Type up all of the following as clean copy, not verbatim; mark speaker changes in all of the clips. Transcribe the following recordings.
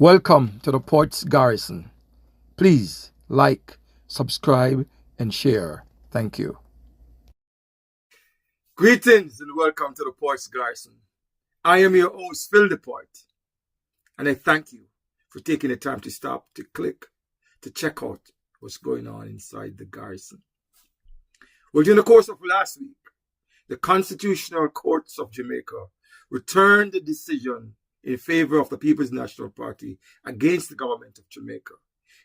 Speaker 1: Welcome to the Ports Garrison. Please like, subscribe, and share. Thank you. Greetings and welcome to the Ports Garrison. I am your host, Phil DePort, and I thank you for taking the time to stop, to click, to check out what's going on inside the garrison. Well, during the course of last week, the Constitutional Court of Jamaica returned the decision in favor of the People's National Party against the government of Jamaica,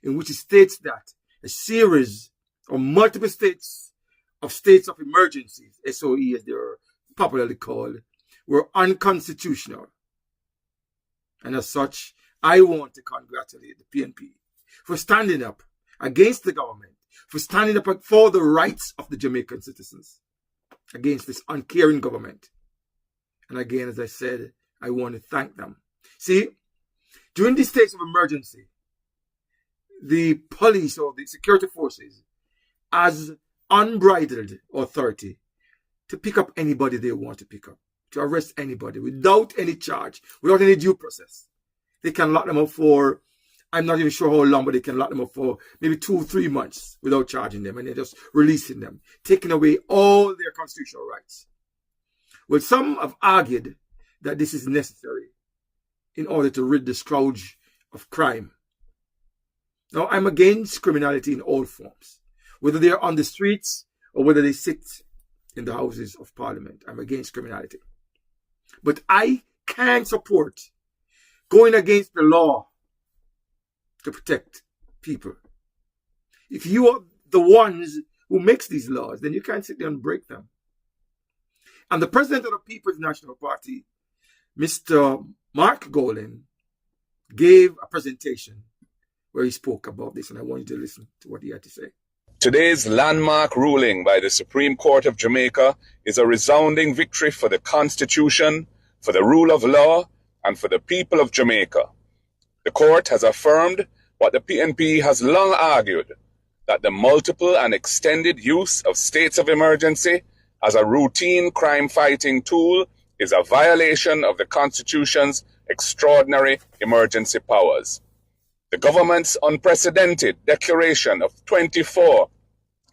Speaker 1: in which it states that a series of multiple states of emergencies, SOE as they are popularly called, were unconstitutional. And as such, I want to congratulate the PNP for standing up against the government, for standing up for the rights of the Jamaican citizens against this uncaring government. And again, as I said, I want to thank them. See, during these states of emergency, the police or the security forces has unbridled authority to pick up anybody they want to pick up, to arrest anybody without any charge, without any due process. They can lock them up for, I'm not even sure how long, but they can lock them up for maybe 2 or 3 months without charging them, and they're just releasing them, taking away all their constitutional rights. Well, some have argued that this is necessary in order to rid the scourge of crime. Now, I'm against criminality in all forms, whether they're on the streets or whether they sit in the houses of parliament. I'm against criminality. But I can support going against the law to protect people. If you are the ones who makes these laws, then you can't sit there and break them. And the president of the People's National Party, Mr. Mark Golden, gave a presentation where he spoke about this, and I want you to listen to what he had to say.
Speaker 2: Today's landmark ruling by the Supreme Court of Jamaica is a resounding victory for the Constitution, for the rule of law, and for the people of Jamaica. The court has affirmed what the PNP has long argued, that the multiple and extended use of states of emergency as a routine crime-fighting tool is a violation of the Constitution's extraordinary emergency powers. The government's unprecedented declaration of 24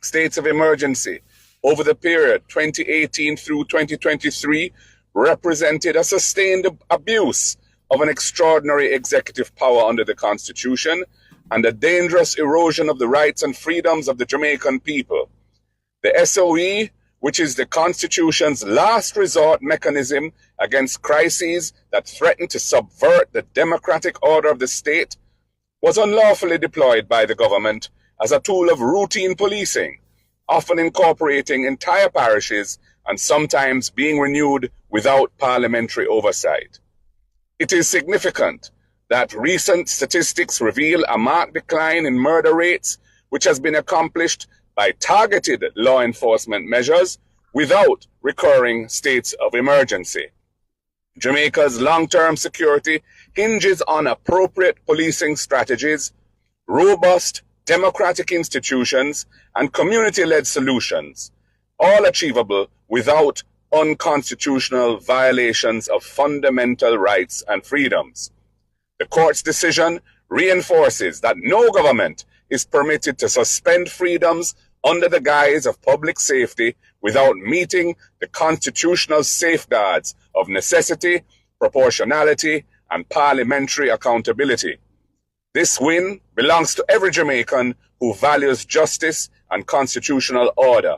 Speaker 2: states of emergency over the period 2018 through 2023 represented a sustained abuse of an extraordinary executive power under the Constitution and a dangerous erosion of the rights and freedoms of the Jamaican people. The SOE, which is the Constitution's last resort mechanism against crises that threaten to subvert the democratic order of the state, was unlawfully deployed by the government as a tool of routine policing, often incorporating entire parishes and sometimes being renewed without parliamentary oversight. It is significant that recent statistics reveal a marked decline in murder rates, which has been accomplished by targeted law enforcement measures without recurring states of emergency. Jamaica's long-term security hinges on appropriate policing strategies, robust democratic institutions, and community-led solutions, all achievable without unconstitutional violations of fundamental rights and freedoms. The court's decision reinforces that no government is permitted to suspend freedoms under the guise of public safety without meeting the constitutional safeguards of necessity, proportionality, and parliamentary accountability. This win belongs to every Jamaican who values justice and constitutional order.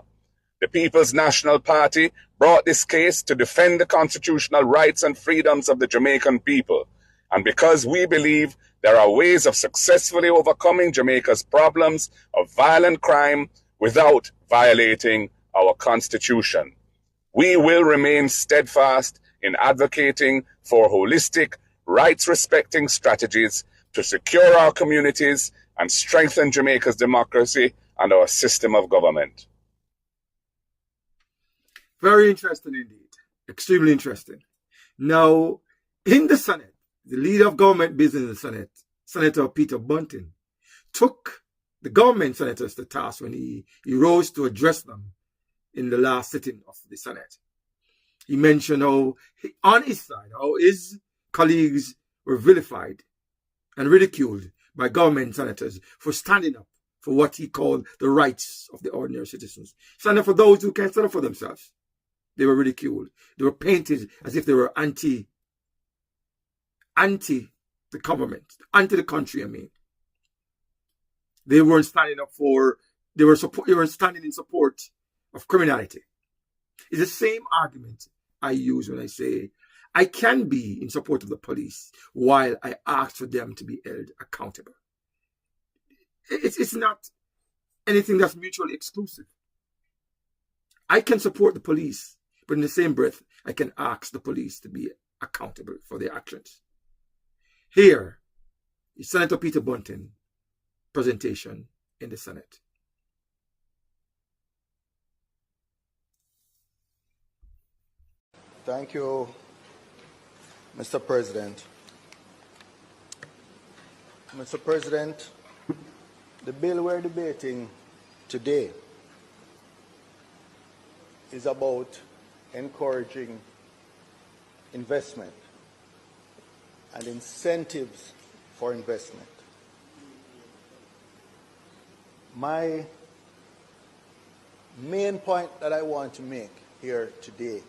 Speaker 2: The People's National Party brought this case to defend the constitutional rights and freedoms of the Jamaican people. And because we believe there are ways of successfully overcoming Jamaica's problems of violent crime without violating our Constitution, we will remain steadfast in advocating for holistic, rights-respecting strategies to secure our communities and strengthen Jamaica's democracy and our system of government.
Speaker 1: Very interesting indeed. Extremely interesting. Now, in the Senate, the leader of government business in the Senate, Senator Peter Bunting, took the government senators to task when he rose to address them in the last sitting of the Senate. He mentioned how, on his side, how his colleagues were vilified and ridiculed by government senators for standing up for what he called the rights of the ordinary citizens. Stand up for those who can't stand up for themselves. They were ridiculed. They were painted as if they were anti the government, anti the country, I mean. They weren't standing up for, they were standing in support of criminality. It's the same argument I use when I say I can be in support of the police while I ask for them to be held accountable. It's not anything that's mutually exclusive. I can support the police, but in the same breath, I can ask the police to be accountable for their actions. Here is Senator Peter Bunting presentation in the Senate.
Speaker 3: Thank you, Mr. President. Mr. President, the bill we're debating today is about encouraging investment and incentives for investment. My main point that I want to make here today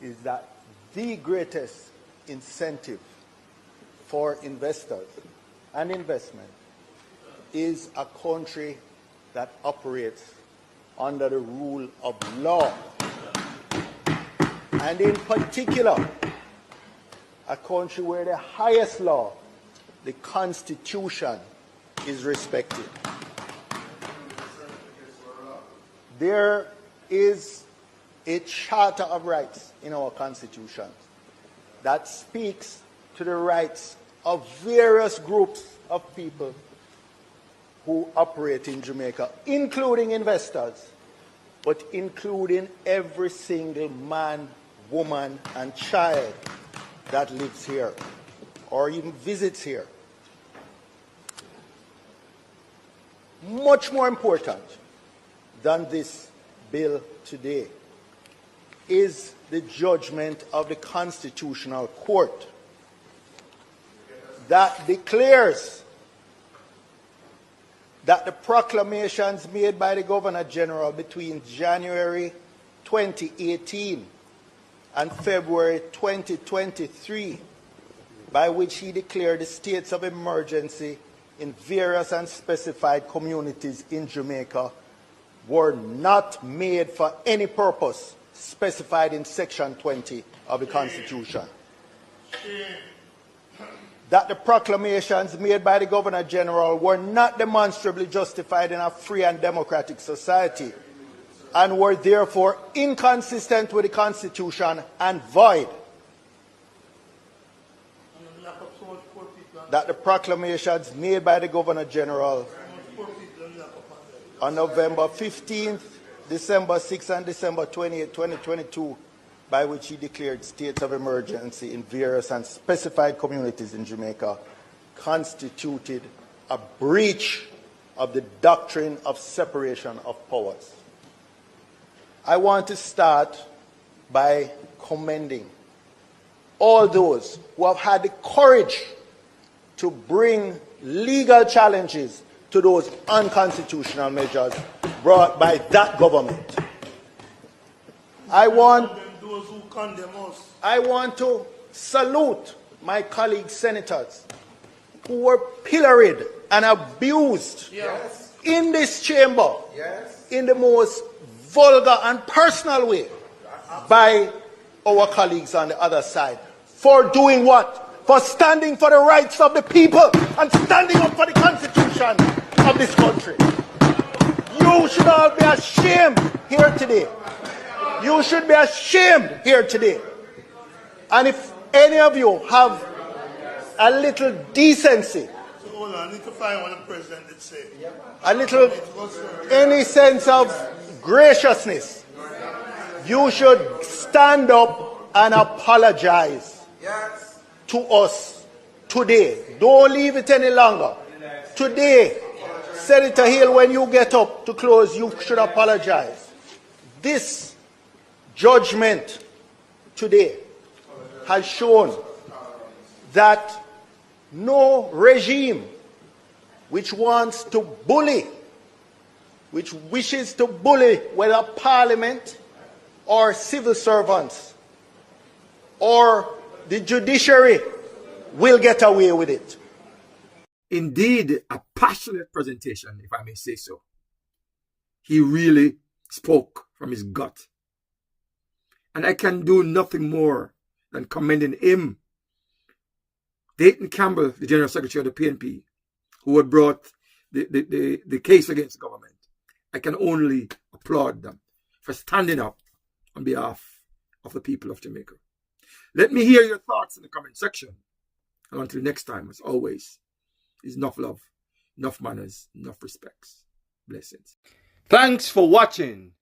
Speaker 3: is that the greatest incentive for investors and investment is a country that operates under the rule of law. And in particular, a country where the highest law, the Constitution, is respected. There is a Charter of Rights in our Constitution that speaks to the rights of various groups of people who operate in Jamaica, including investors, but including every single man, woman, and child that lives here or even visits here. Much more important than this bill today is the judgment of the Constitutional Court that declares that the proclamations made by the Governor General between January 2018 and February 2023, by which he declared the states of emergency in various unspecified communities in Jamaica, were not made for any purpose specified in Section 20 of the Constitution. That the proclamations made by the Governor General were not demonstrably justified in a free and democratic society and were therefore inconsistent with the Constitution and void. That the proclamations made by the Governor General on November 15th, December 6th, and December 28th, 2022, by which he declared states of emergency in various unspecified communities in Jamaica, constituted a breach of the doctrine of separation of powers. I want to start by commending all those who have had the courage to bring legal challenges to those unconstitutional measures brought by that government. I want to salute my colleague senators who were pilloried and abused in this chamber in the most vulgar and personal way by our colleagues on the other side. For doing what? For standing for the rights of the people and standing up for the Constitution of this country. You should all be ashamed here today. You should be ashamed here today. And if any of you have a little decency,
Speaker 4: hold on, I need to find what the president did say.
Speaker 3: a little, any sense of graciousness, you should stand up and apologize to us today. Don't leave it any longer. Today, Senator Hill, when you get up to close, you should apologize. This judgment today has shown that no regime which wants to bully, which wishes to bully whether parliament or civil servants or the judiciary will get away with it.
Speaker 1: Indeed, a passionate presentation, if I may say so. He really spoke from his gut. And I can do nothing more than commending him, Dayton Campbell, the General Secretary of the PNP, who had brought the case against the government. I can only applaud them for standing up on behalf of the people of Jamaica. Let me hear your thoughts in the comment section. And until next time, as always, is enough love, enough manners, enough respects. Blessings. Thanks for watching